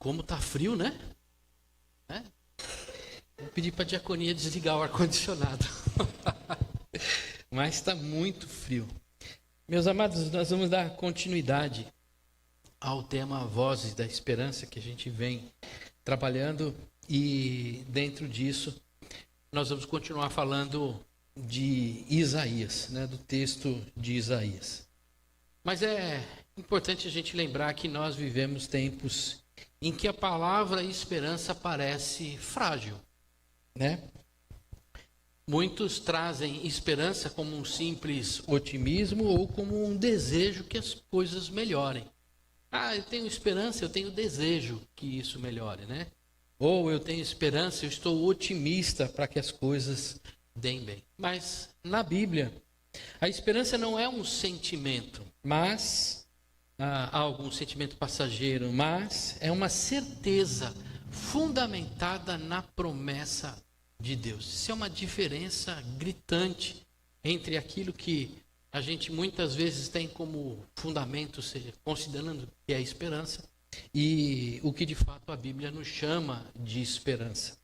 Como tá frio, né? Vou pedir para a diaconia desligar o ar-condicionado. Mas está muito frio. Meus amados, nós vamos dar continuidade ao tema Vozes da Esperança que a gente vem trabalhando, e dentro disso nós vamos continuar falando de Isaías, né, do texto de Isaías. Mas é importante a gente lembrar que nós vivemos tempos em que a palavra esperança parece frágil, né? Muitos trazem esperança como um simples otimismo ou como um desejo que as coisas melhorem. Eu tenho esperança, eu tenho desejo que isso melhore, né? Ou eu tenho esperança, eu estou otimista para que as coisas deem bem. Mas na Bíblia, a esperança não é um sentimento, mas algum sentimento passageiro, mas é uma certeza fundamentada na promessa de Deus. Isso é uma diferença gritante entre aquilo que a gente muitas vezes tem como fundamento, considerando que é a esperança, e o que de fato a Bíblia nos chama de esperança.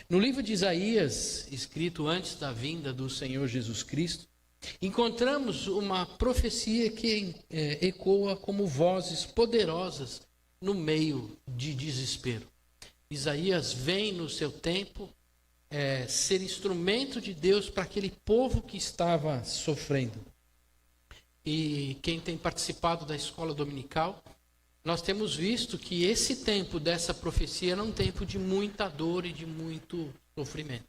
No livro de Isaías, escrito antes da vinda do Senhor Jesus Cristo, encontramos uma profecia que ecoa como vozes poderosas no meio de desespero. Isaías vem no seu tempo ser instrumento de Deus para aquele povo que estava sofrendo. E quem tem participado da escola dominical, nós temos visto que esse tempo dessa profecia era um tempo de muita dor e de muito sofrimento.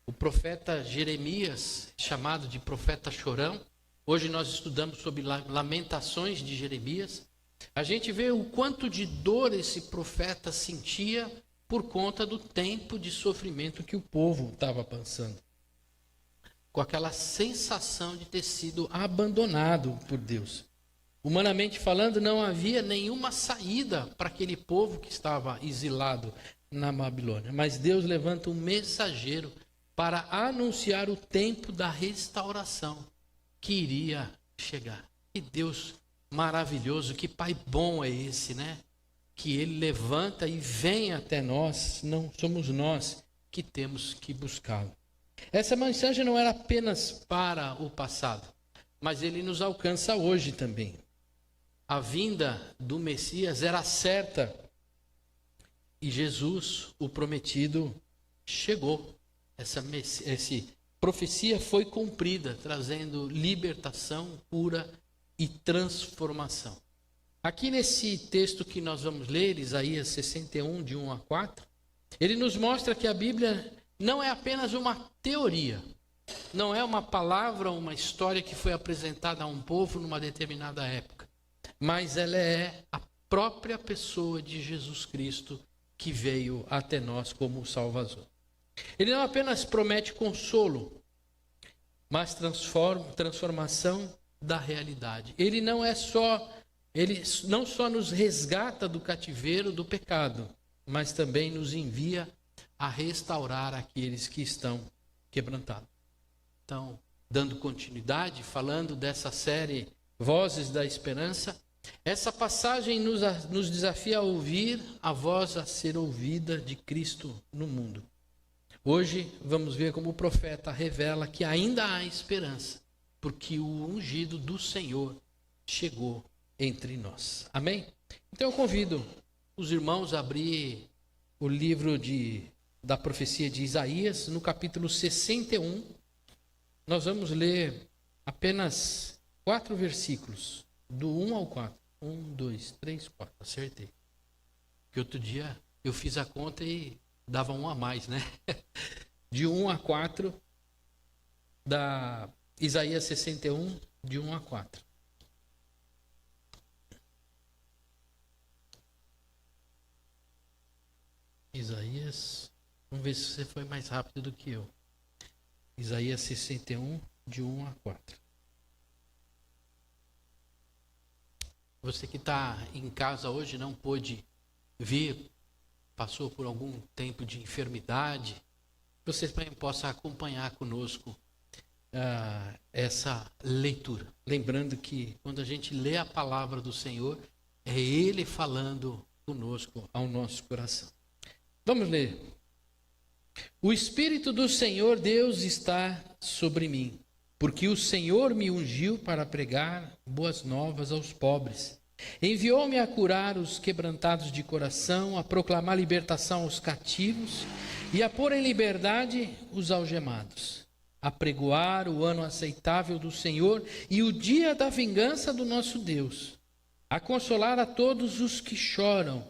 O profeta Jeremias, chamado de profeta chorão, hoje nós estudamos sobre lamentações de Jeremias. A gente vê o quanto de dor esse profeta sentia por conta do tempo de sofrimento que o povo estava passando, com aquela sensação de ter sido abandonado por Deus. Humanamente falando, não havia nenhuma saída para aquele povo que estava exilado na Babilônia. Mas Deus levanta um mensageiro para anunciar o tempo da restauração que iria chegar. Que Deus maravilhoso, que Pai bom é esse, né? Que Ele levanta e vem até nós, não somos nós que temos que buscá-lo. Essa mensagem não era apenas para o passado, mas ele nos alcança hoje também. A vinda do Messias era certa e Jesus, o prometido, chegou. Essa profecia foi cumprida, trazendo libertação, cura e transformação. Aqui nesse texto que nós vamos ler, Isaías 61, de 1 a 4, ele nos mostra que a Bíblia não é apenas uma teoria, não é uma palavra, uma história que foi apresentada a um povo numa determinada época, mas ela é a própria pessoa de Jesus Cristo que veio até nós como Salvador. Ele não apenas promete consolo, mas transformação da realidade. Ele não só nos resgata do cativeiro do pecado, mas também nos envia a restaurar aqueles que estão quebrantados. Então, dando continuidade, falando dessa série Vozes da Esperança, essa passagem nos desafia a ouvir a voz a ser ouvida de Cristo no mundo. Hoje vamos ver como o profeta revela que ainda há esperança, porque o ungido do Senhor chegou entre nós. Amém? Então eu convido os irmãos a abrir o livro da profecia de Isaías, no capítulo 61. Nós vamos ler apenas 4 versículos, do 1 ao 4. 1, 2, 3, 4, acertei. Porque outro dia eu fiz a conta e dava um a mais, né? De 1 a 4, da Isaías 61, de 1 a 4. Isaías, vamos ver se você foi mais rápido do que eu. Isaías 61, de 1 a 4. Você que está em casa hoje, não pôde vir, passou por algum tempo de enfermidade, você também possa acompanhar conosco essa leitura. Lembrando que quando a gente lê a palavra do Senhor, é Ele falando conosco ao nosso coração. Vamos ler. O Espírito do Senhor Deus está sobre mim, porque o Senhor me ungiu para pregar boas novas aos pobres. Enviou-me a curar os quebrantados de coração, a proclamar libertação aos cativos e a pôr em liberdade os algemados, a pregoar o ano aceitável do Senhor e o dia da vingança do nosso Deus, a consolar a todos os que choram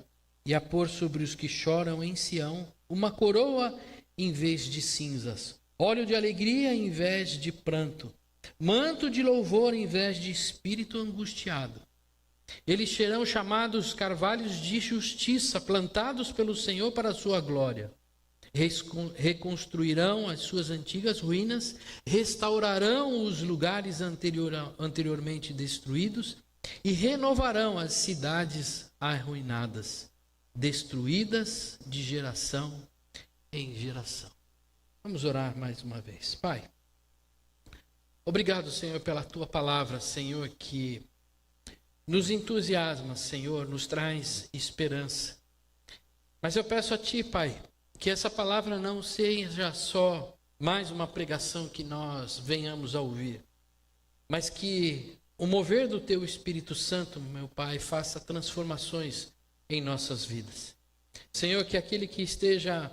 e a pôr sobre os que choram em Sião uma coroa em vez de cinzas, óleo de alegria em vez de pranto, manto de louvor em vez de espírito angustiado. Eles serão chamados carvalhos de justiça, plantados pelo Senhor para a sua glória. Reconstruirão as suas antigas ruínas, restaurarão os lugares anteriormente destruídos e renovarão as cidades arruinadas, destruídas de geração em geração. Vamos orar mais uma vez. Pai, obrigado, Senhor, pela tua palavra, Senhor, que nos entusiasma, Senhor, nos traz esperança. Mas eu peço a Ti, Pai, que essa palavra não seja só mais uma pregação que nós venhamos a ouvir, mas que o mover do Teu Espírito Santo, meu Pai, faça transformações em nossas vidas. Senhor, que aquele que esteja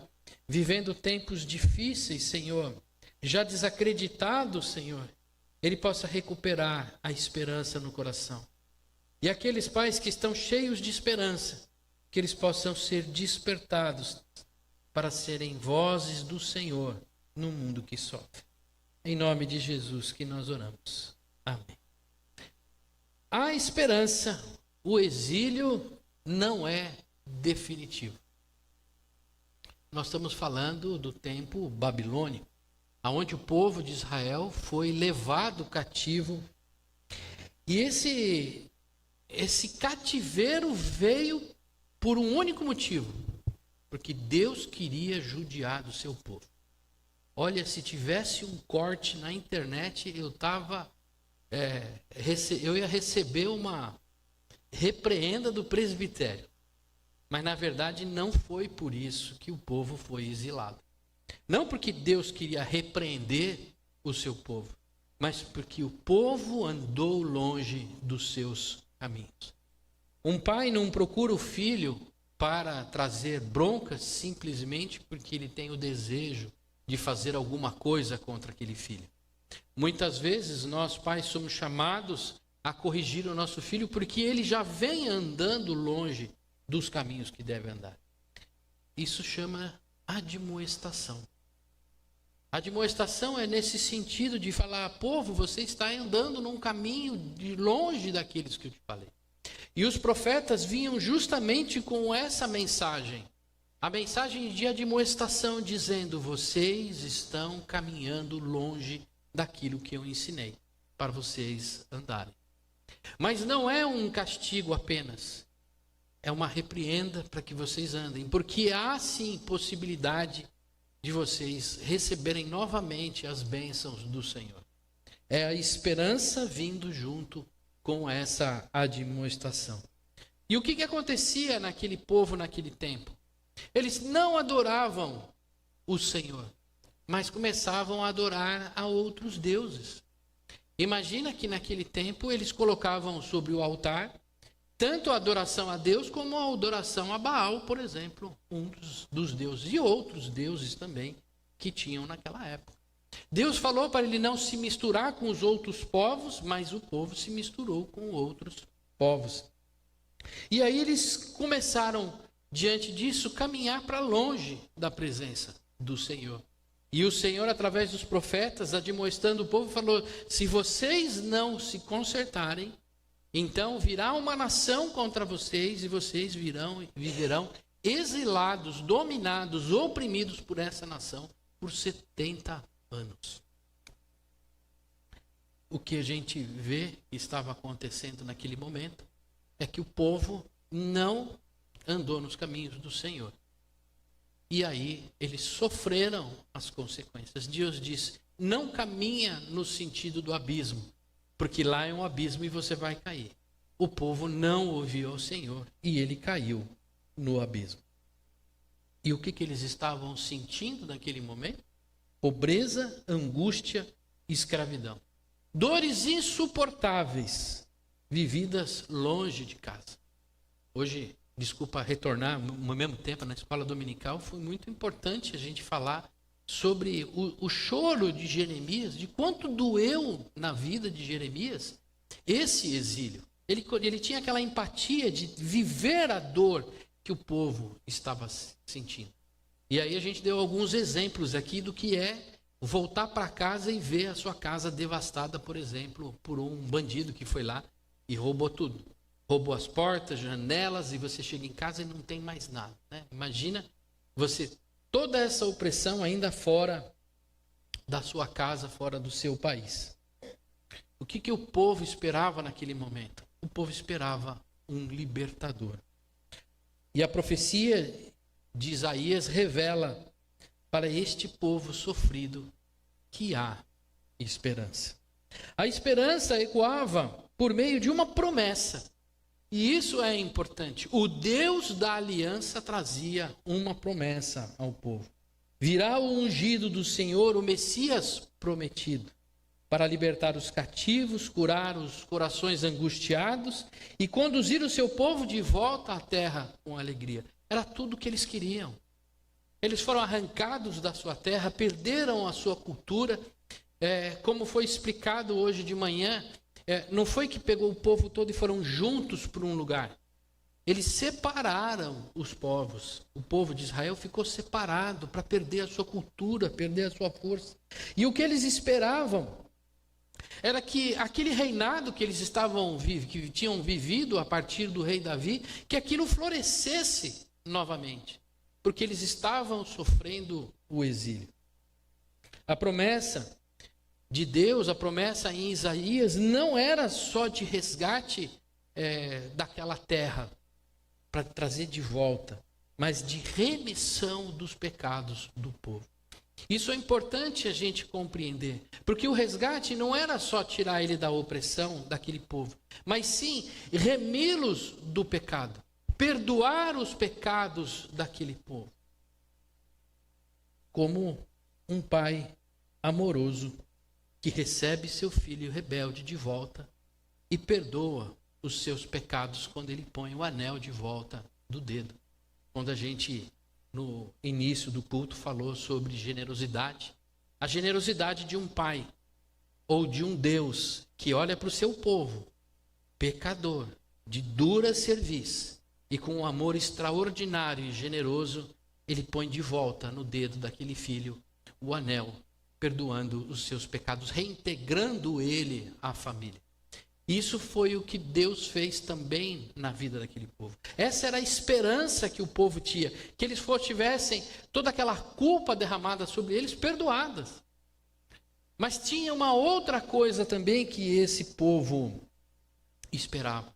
vivendo tempos difíceis, Senhor, já desacreditado, Senhor, ele possa recuperar a esperança no coração. E aqueles pais que estão cheios de esperança, que eles possam ser despertados para serem vozes do Senhor no mundo que sofre. Em nome de Jesus que nós oramos. Amém. A esperança, o exílio não é definitivo. Nós estamos falando do tempo babilônico, onde o povo de Israel foi levado cativo. E esse cativeiro veio por um único motivo, porque Deus queria judiar do seu povo. Olha, se tivesse um corte na internet, eu ia receber uma repreenda do presbitério. Mas na verdade não foi por isso que o povo foi exilado. Não porque Deus queria repreender o seu povo, mas porque o povo andou longe dos seus caminhos. Um pai não procura o filho para trazer broncas simplesmente porque ele tem o desejo de fazer alguma coisa contra aquele filho. Muitas vezes nós pais somos chamados a corrigir o nosso filho porque ele já vem andando longe dos caminhos que deve andar. Isso chama admoestação. Admoestação é nesse sentido de falar, povo, você está andando num caminho de longe daqueles que eu te falei. E os profetas vinham justamente com essa mensagem. A mensagem de admoestação dizendo, vocês estão caminhando longe daquilo que eu ensinei para vocês andarem. Mas não é um castigo apenas. É uma repreenda para que vocês andem. Porque há sim possibilidade de vocês receberem novamente as bênçãos do Senhor. É a esperança vindo junto com essa admoestação. E o que acontecia naquele povo naquele tempo? Eles não adoravam o Senhor, mas começavam a adorar a outros deuses. Imagina que naquele tempo eles colocavam sobre o altar tanto a adoração a Deus como a adoração a Baal, por exemplo, um dos deuses, e outros deuses também que tinham naquela época. Deus falou para ele não se misturar com os outros povos, mas o povo se misturou com outros povos. E aí eles começaram, diante disso, caminhar para longe da presença do Senhor. E o Senhor, através dos profetas, admoestando o povo, falou, se vocês não se consertarem, então virá uma nação contra vocês e vocês viverão exilados, dominados, oprimidos por essa nação por 70 anos. O que a gente vê que estava acontecendo naquele momento é que o povo não andou nos caminhos do Senhor. E aí eles sofreram as consequências. Deus disse, não caminha no sentido do abismo, porque lá é um abismo e você vai cair. O povo não ouviu ao Senhor e ele caiu no abismo. E o que eles estavam sentindo naquele momento? Pobreza, angústia, escravidão. Dores insuportáveis, vividas longe de casa. Hoje, desculpa retornar, ao mesmo tempo, na escola dominical, foi muito importante a gente falar sobre o choro de Jeremias, de quanto doeu na vida de Jeremias esse exílio. Ele tinha aquela empatia de viver a dor que o povo estava sentindo. E aí a gente deu alguns exemplos aqui do que é voltar para casa e ver a sua casa devastada, por exemplo, por um bandido que foi lá e roubou tudo. Roubou as portas, janelas, e você chega em casa e não tem mais nada, né? Imagina você, toda essa opressão ainda fora da sua casa, fora do seu país. O que o povo esperava naquele momento? O povo esperava um libertador. E a profecia de Isaías revela para este povo sofrido que há esperança. A esperança ecoava por meio de uma promessa. E isso é importante. O Deus da aliança trazia uma promessa ao povo. Virá o ungido do Senhor, o Messias prometido, para libertar os cativos, curar os corações angustiados e conduzir o seu povo de volta à terra com alegria. Era tudo o que eles queriam. Eles foram arrancados da sua terra, perderam a sua cultura. Como foi explicado hoje de manhã, não foi que pegou o povo todo e foram juntos para um lugar. Eles separaram os povos. O povo de Israel ficou separado para perder a sua cultura, perder a sua força. E o que eles esperavam era que aquele reinado que eles que tinham vivido a partir do rei Davi, que aquilo florescesse novamente, porque eles estavam sofrendo o exílio. A promessa de Deus, a promessa em Isaías, não era só de resgate daquela terra, para trazer de volta, mas de remissão dos pecados do povo. Isso é importante a gente compreender, porque o resgate não era só tirar ele da opressão daquele povo, mas sim remi-los do pecado, perdoar os pecados daquele povo. Como um pai amoroso que recebe seu filho rebelde de volta e perdoa os seus pecados quando ele põe o anel de volta do dedo. Quando a gente, no início do culto, falou sobre generosidade, a generosidade de um pai ou de um Deus que olha para o seu povo, pecador, de dura cerviz, e com um amor extraordinário e generoso, ele põe de volta no dedo daquele filho o anel, perdoando os seus pecados, reintegrando ele à família. Isso foi o que Deus fez também na vida daquele povo. Essa era a esperança que o povo tinha, que eles tivessem toda aquela culpa derramada sobre eles perdoadas. Mas tinha uma outra coisa também que esse povo esperava: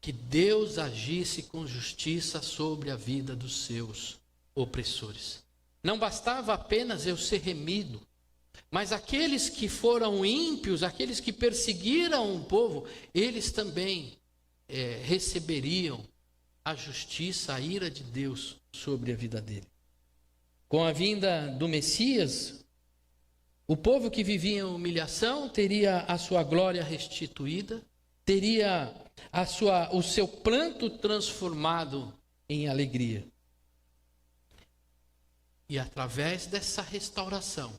que Deus agisse com justiça sobre a vida dos seus opressores. Não bastava apenas eu ser remido, mas aqueles que foram ímpios, aqueles que perseguiram o povo, eles também receberiam a justiça, a ira de Deus sobre a vida dele. Com a vinda do Messias, o povo que vivia em humilhação teria a sua glória restituída, teria o seu pranto transformado em alegria. E através dessa restauração,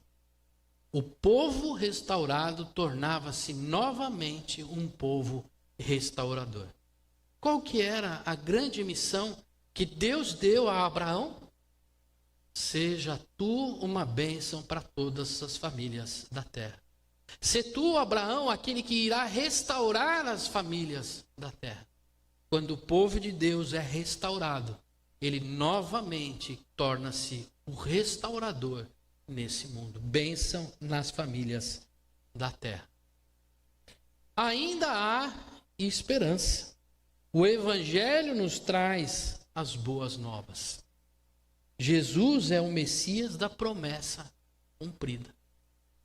o povo restaurado tornava-se novamente um povo restaurador. Qual que era a grande missão que Deus deu a Abraão? Seja tu uma bênção para todas as famílias da terra. Se tu, Abraão, aquele que irá restaurar as famílias da terra. Quando o povo de Deus é restaurado, ele novamente torna-se o restaurador nesse mundo. Bênção nas famílias da terra. Ainda há esperança. O Evangelho nos traz as boas novas. Jesus é o Messias da promessa cumprida.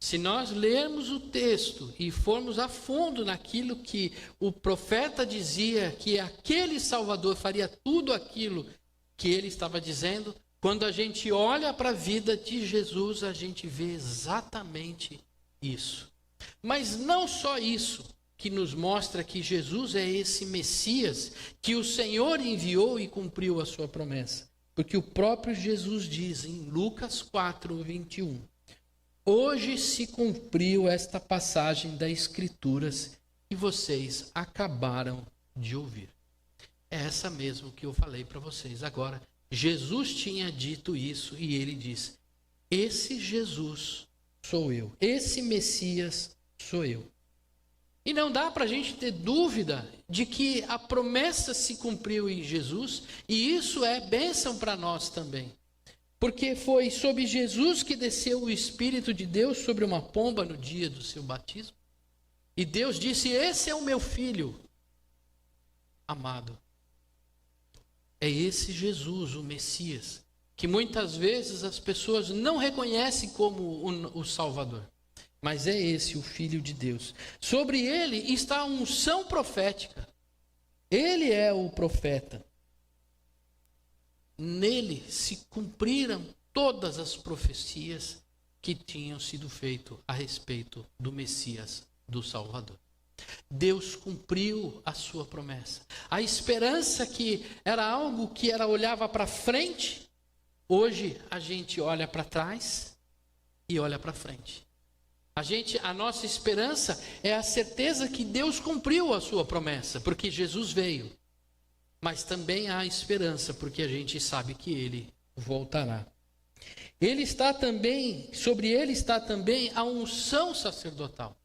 Se nós lermos o texto e formos a fundo naquilo que o profeta dizia, que aquele Salvador faria tudo aquilo que ele estava dizendo, quando a gente olha para a vida de Jesus, a gente vê exatamente isso. Mas não só isso, que nos mostra que Jesus é esse Messias que o Senhor enviou e cumpriu a sua promessa. Porque o próprio Jesus diz em Lucas 4, 21, hoje se cumpriu esta passagem das Escrituras que vocês acabaram de ouvir. É essa mesmo que eu falei para vocês agora. Jesus tinha dito isso e ele diz, esse Jesus sou eu, esse Messias sou eu. E não dá para a gente ter dúvida de que a promessa se cumpriu em Jesus, e isso é bênção para nós também. Porque foi sobre Jesus que desceu o Espírito de Deus sobre uma pomba no dia do seu batismo. E Deus disse, esse é o meu filho amado. É esse Jesus, o Messias, que muitas vezes as pessoas não reconhecem como o Salvador. Mas é esse o Filho de Deus. Sobre ele está a unção profética. Ele é o profeta. Nele se cumpriram todas as profecias que tinham sido feitas a respeito do Messias, do Salvador. Deus cumpriu a sua promessa. A esperança que era algo que olhava para frente, hoje a gente olha para trás e olha para frente. A nossa esperança é a certeza que Deus cumpriu a sua promessa, porque Jesus veio. Mas também há esperança, porque a gente sabe que ele voltará. Sobre ele está também a unção sacerdotal.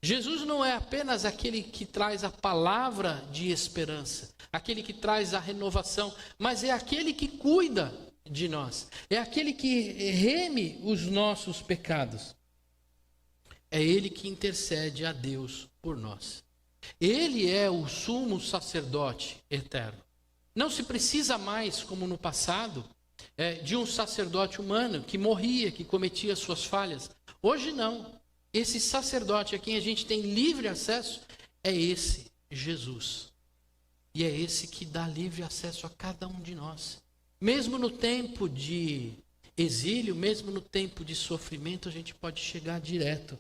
Jesus não é apenas aquele que traz a palavra de esperança, aquele que traz a renovação, mas é aquele que cuida de nós, é aquele que reme os nossos pecados. É ele que intercede a Deus por nós. Ele é o sumo sacerdote eterno. Não se precisa mais, como no passado, de um sacerdote humano que morria, que cometia suas falhas. Hoje não. Esse sacerdote a quem a gente tem livre acesso é esse Jesus. E é esse que dá livre acesso a cada um de nós. Mesmo no tempo de exílio, mesmo no tempo de sofrimento, a gente pode chegar direto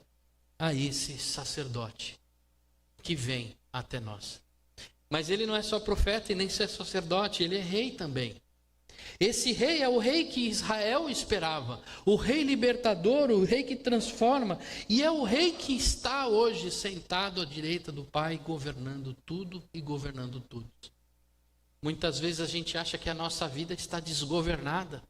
a esse sacerdote que vem até nós. Mas ele não é só profeta e nem só sacerdote, ele é rei também. Esse rei é o rei que Israel esperava, o rei libertador, o rei que transforma, e é o rei que está hoje sentado à direita do Pai, governando tudo e governando tudo. Muitas vezes a gente acha que a nossa vida está desgovernada,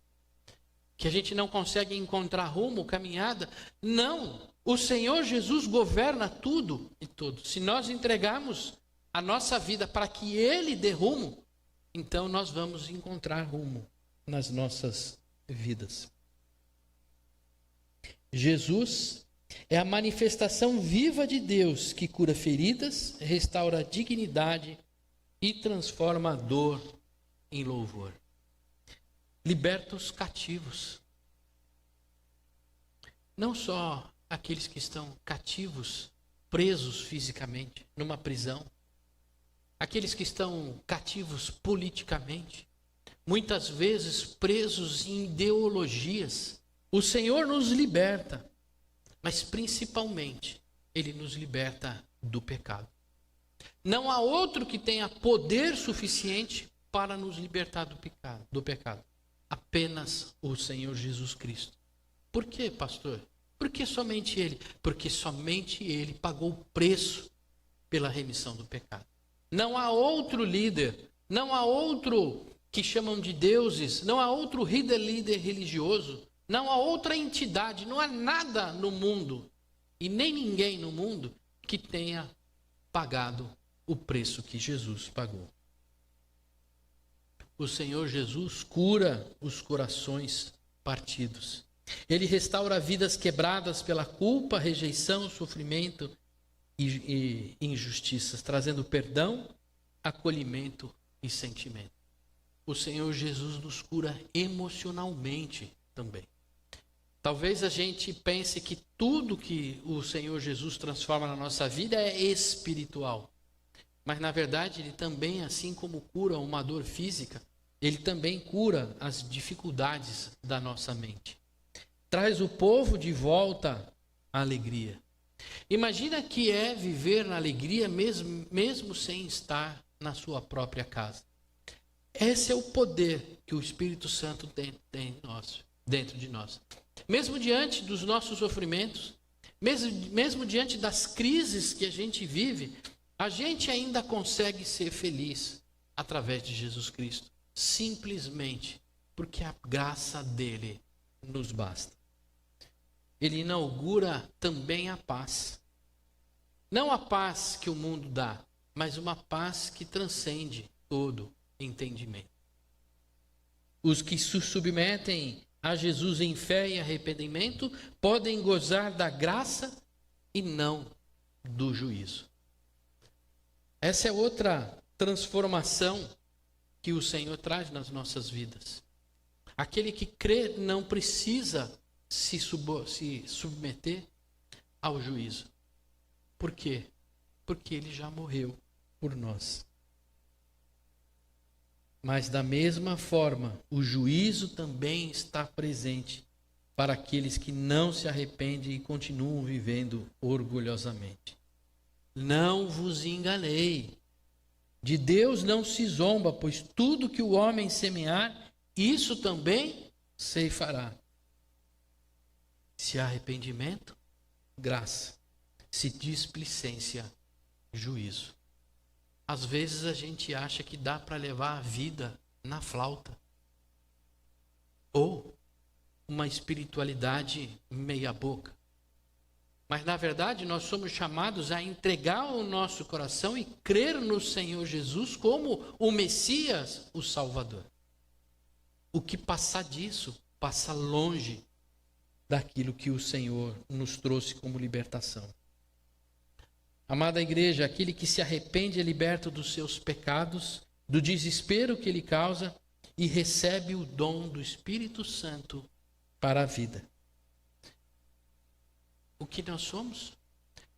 que a gente não consegue encontrar rumo, caminhada. Não, o Senhor Jesus governa tudo e todos. Se nós entregarmos a nossa vida para que Ele dê rumo, então nós vamos encontrar rumo nas nossas vidas. Jesus é a manifestação viva de Deus que cura feridas, restaura a dignidade e transforma a dor em louvor. Liberta os cativos. Não só aqueles que estão cativos, presos fisicamente, numa prisão. Aqueles que estão cativos politicamente, muitas vezes presos em ideologias. O Senhor nos liberta, mas principalmente Ele nos liberta do pecado. Não há outro que tenha poder suficiente para nos libertar do pecado. Apenas o Senhor Jesus Cristo. Por quê, pastor? Por que somente Ele? Porque somente Ele pagou o preço pela remissão do pecado. Não há outro líder, não há outro que chamam de deuses, não há outro líder religioso, não há outra entidade, não há nada no mundo e nem ninguém no mundo que tenha pagado o preço que Jesus pagou. O Senhor Jesus cura os corações partidos. Ele restaura vidas quebradas pela culpa, rejeição, sofrimento e injustiças, trazendo perdão, acolhimento e sentimento. O Senhor Jesus nos cura emocionalmente também. Talvez a gente pense que tudo que o Senhor Jesus transforma na nossa vida é espiritual. Mas na verdade ele também, assim como cura uma dor física, ele também cura as dificuldades da nossa mente. Traz o povo de volta à alegria. Imagina que é viver na alegria mesmo sem estar na sua própria casa. Esse é o poder que o Espírito Santo tem dentro de nós. Mesmo diante dos nossos sofrimentos, mesmo diante das crises que a gente vive, a gente ainda consegue ser feliz através de Jesus Cristo. Simplesmente porque a graça dele nos basta. Ele inaugura também a paz. Não a paz que o mundo dá, mas uma paz que transcende todo entendimento. Os que se submetem a Jesus em fé e arrependimento podem gozar da graça e não do juízo. Essa é outra transformação que o Senhor traz nas nossas vidas. Aquele que crê não precisa se submeter ao juízo. Por quê? Porque ele já morreu por nós. Mas da mesma forma, o juízo também está presente para aqueles que não se arrependem e continuam vivendo orgulhosamente. Não vos enganei. De Deus não se zomba, pois tudo que o homem semear, isso também ceifará. Se há arrependimento, graça. Se displicência, juízo. Às vezes a gente acha que dá para levar a vida na flauta. Ou uma espiritualidade meia boca. Mas na verdade nós somos chamados a entregar o nosso coração e crer no Senhor Jesus como o Messias, o Salvador. O que passar disso, passa longe daquilo que o Senhor nos trouxe como libertação. Amada igreja, aquele que se arrepende é liberto dos seus pecados, do desespero que ele causa e recebe o dom do Espírito Santo para a vida. O que nós somos?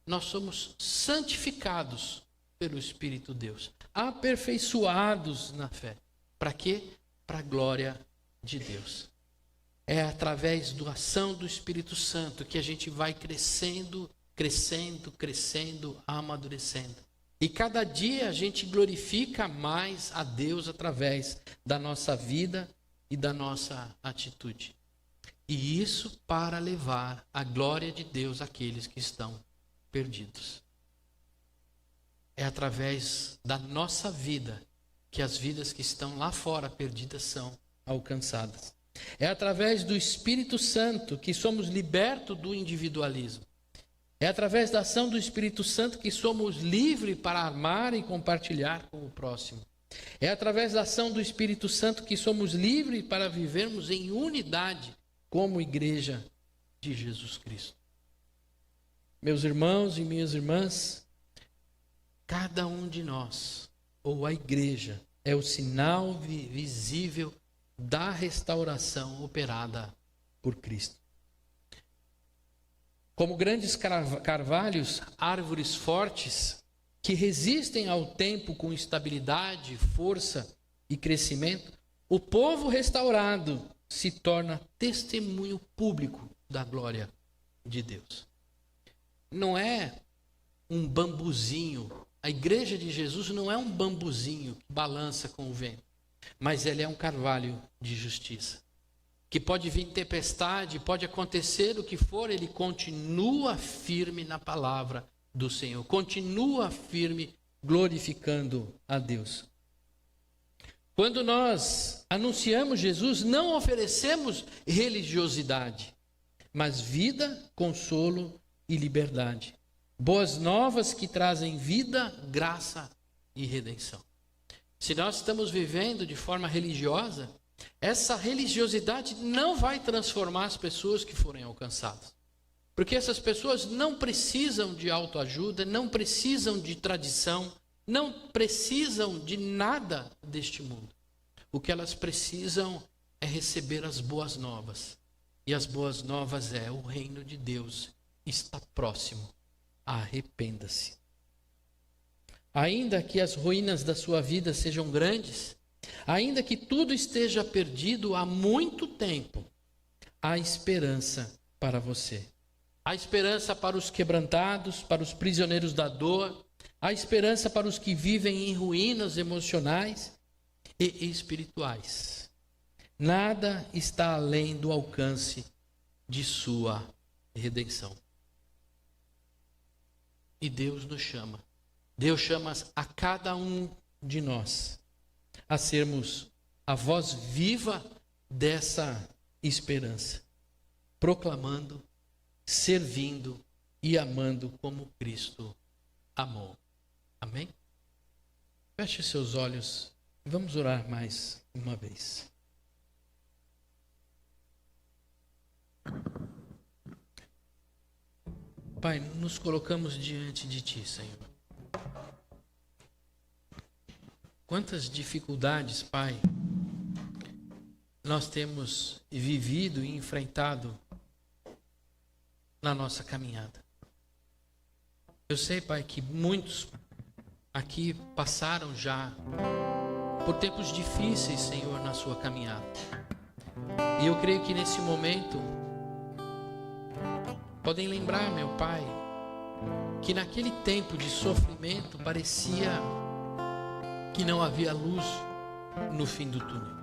Nós somos santificados pelo Espírito Deus, aperfeiçoados na fé. Para quê? Para a glória de Deus. É através da ação do Espírito Santo que a gente vai crescendo, amadurecendo. E cada dia a gente glorifica mais a Deus através da nossa vida e da nossa atitude. E isso para levar a glória de Deus àqueles que estão perdidos. É através da nossa vida que as vidas que estão lá fora perdidas são alcançadas. É através do Espírito Santo que somos libertos do individualismo. É através da ação do Espírito Santo que somos livres para amar e compartilhar com o próximo. É através da ação do Espírito Santo que somos livres para vivermos em unidade como igreja de Jesus Cristo. Meus irmãos e minhas irmãs, cada um de nós, ou a igreja, é o sinal visível da restauração operada por Cristo. Como grandes carvalhos, árvores fortes que resistem ao tempo com estabilidade, força e crescimento, o povo restaurado se torna testemunho público da glória de Deus. Não é um bambuzinho. A igreja de Jesus não é um bambuzinho que balança com o vento, mas ele é um carvalho de justiça. Que pode vir tempestade, pode acontecer o que for, ele continua firme na palavra do Senhor. Continua firme glorificando a Deus. Quando nós anunciamos Jesus, não oferecemos religiosidade, mas vida, consolo e liberdade. Boas novas que trazem vida, graça e redenção. Se nós estamos vivendo de forma religiosa, essa religiosidade não vai transformar as pessoas que forem alcançadas. Porque essas pessoas não precisam de autoajuda, não precisam de tradição, não precisam de nada deste mundo. O que elas precisam é receber as boas novas. E as boas novas é: o reino de Deus está próximo. Arrependa-se. Ainda que as ruínas da sua vida sejam grandes, ainda que tudo esteja perdido há muito tempo, há esperança para você. Há esperança para os quebrantados, para os prisioneiros da dor. Há esperança para os que vivem em ruínas emocionais e espirituais. Nada está além do alcance de sua redenção. E Deus nos chama. Deus chama a cada um de nós a sermos a voz viva dessa esperança, proclamando, servindo e amando como Cristo amou. Amém? Feche seus olhos e vamos orar mais uma vez. Pai, nos colocamos diante de Ti, Senhor. Quantas dificuldades, Pai, nós temos vivido e enfrentado na nossa caminhada. Eu sei, Pai, que muitos aqui passaram já por tempos difíceis, Senhor, na sua caminhada. E eu creio que nesse momento podem lembrar, meu Pai, que naquele tempo de sofrimento parecia que não havia luz no fim do túnel.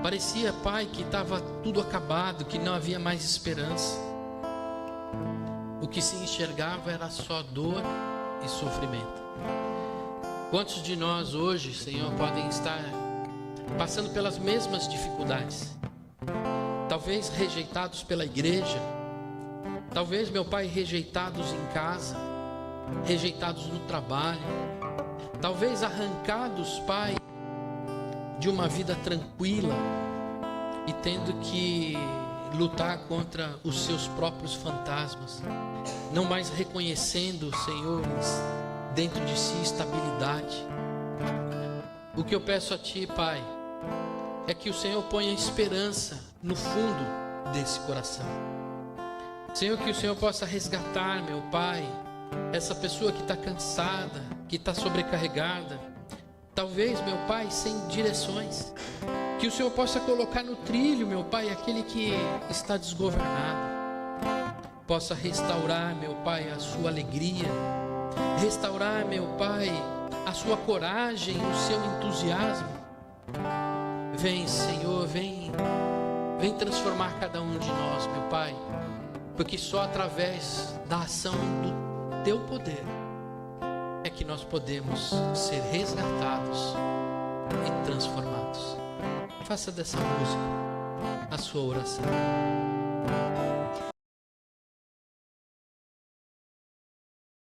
Parecia, Pai, que estava tudo acabado, que não havia mais esperança. O que se enxergava era só dor e sofrimento. Quantos de nós hoje, Senhor, podem estar passando pelas mesmas dificuldades? Talvez rejeitados pela igreja, talvez, meu Pai, rejeitados em casa, rejeitados no trabalho, talvez arrancados, Pai, de uma vida tranquila e tendo que lutar contra os seus próprios fantasmas, não mais reconhecendo, Senhor, dentro de si estabilidade. O que eu peço a Ti, Pai, é que o Senhor ponha esperança no fundo desse coração. Senhor, que o Senhor possa resgatar, meu Pai, essa pessoa que está cansada, que está sobrecarregada, talvez, meu Pai, sem direções. Que o Senhor possa colocar no trilho, meu Pai, aquele que está desgovernado. Possa restaurar, meu Pai, a sua alegria. Restaurar, meu Pai, a sua coragem, o seu entusiasmo. Vem, Senhor, vem transformar cada um de nós, meu Pai. Porque só através da ação do Teu poder é que nós podemos ser resgatados e transformados. Faça dessa música a sua oração.